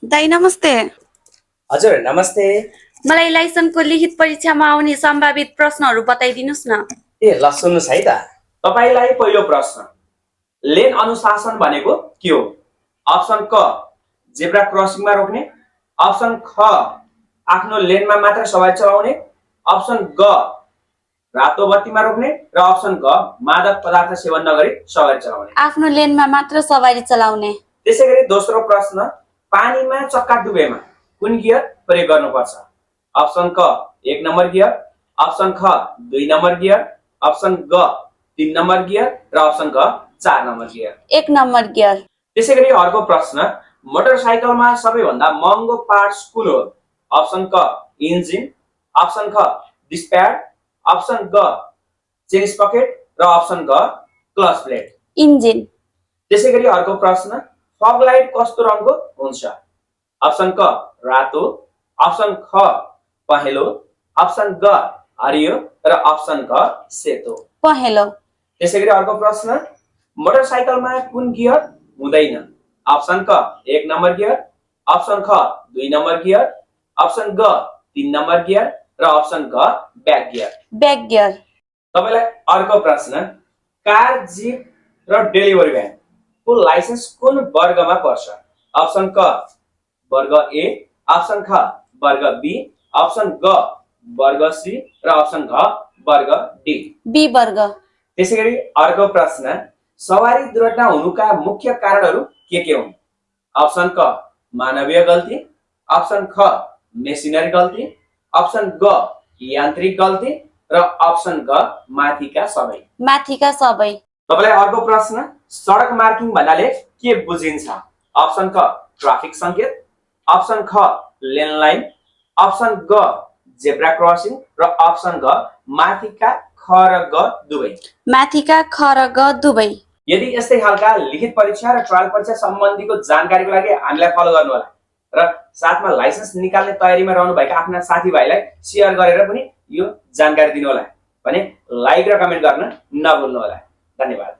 दाइ नमस्ते। हजुर नमस्ते। मलाई लाइसेन्सको लिखित परीक्षामा आउने सम्भावित प्रश्नहरू बताइदिनुस् न। ए ल सुन्नुस् है त। तपाईलाई पहिलो प्रश्न, लेन अनुशासन भनेको के हो? अप्सन क जेब्रा क्रसिङमा रोक्ने, अप्सन ख आफ्नो लेनमा मात्र सवारी चलाउने, अप्सन ग रातो बत्तीमा रोक्ने र अप्सन ग मादक पदार्थ सेवन नगरी सवारी चलाउने। आफ्नो लेनमा मात्र सवारी चलाउने। त्यसैगरी दोस्रो प्रश्न, पानीमा चक्का डुबेमा कुन गियर प्रयोग गर्नुपर्छ? अप्सन क 1 नम्बर गियर, अप्सन ख 2 नम्बर गियर, अप्सन ग 3 नम्बर गियर र अप्सन ग 4 नम्बर गियर। 1 number gear. त्यसैगरी अर्को प्रश्न, मोटरसाइकलमा सबैभन्दा महँगो पार्ट्स कुन हो? अप्सन क इन्जिन, अप्सन ख डिस्क प्याड, अप्सन ग चेन स्पकेट र अप्सन ग क्लच प्लेट। इन्जिन। त्यसैगरी अर्को प्रश्न, फग लाइट कस्तो रङको हुन्छ? अप्सन क रातो, अप्सन ख पहेँलो, अप्सन ग हरियो र अप्सन ग सेतो। पहेँलो। त्यसैगरी अर्को प्रश्न, मोटरसाइकलमा कुन गियर हुँदैन? अप्सन क 1 नम्बर गियर, अप्सन ख 2 नम्बर गियर, अप्सन ग 3 नम्बर गियर र अप्सन ग ब्याक गियर। Back gear. तपाईलाई अर्को प्रश्न, कार, जीप र डेलिभरी भ्यान को लाइसेन्स कुन वर्गमा पर्छ? अप्सन क वर्ग ए, अप्सन ख वर्ग बी, अप्सन ग वर्ग सी र अप्सन घ वर्ग डी। बी वर्ग। त्यसैगरी अर्को प्रश्न, सवारी दुर्घटना हुनुका मुख्य कारणहरू के हुन्? अप्सन क मानवीय गल्ती, अप्सन ख मेसिनरी गल्ती, अप्सन ग यान्त्रिक गल्ती र अप्सन ग माथिका सबै। माथिका सबै। तपाईलाई अर्को प्रश्न, सडक मार्किङ भन्नाले के बुझिन्छ? अप्सन क ट्राफिक संकेत, अप्सन ख लेन लाइन, अप्सन ग जेब्रा क्रसिङ र अप्सन ग माथिका ख र ग दुवै। माथिका ख र ग दुवै। यदि यस्तै खालका लिखित परीक्षा र ट्रायल परीक्षा सम्बन्धीको जानकारीको लागि हामीलाई फलो गर्नु होला र साथमा लाइसेन्स निकाल्ने तयारीमा रहनु भएका आफ्ना साथीभाइलाई शेयर गरेर पनि यो जानकारी दिनु होला भने लाइक र कमेन्ट गर्न नभुल्नु होला। धन्यवाद।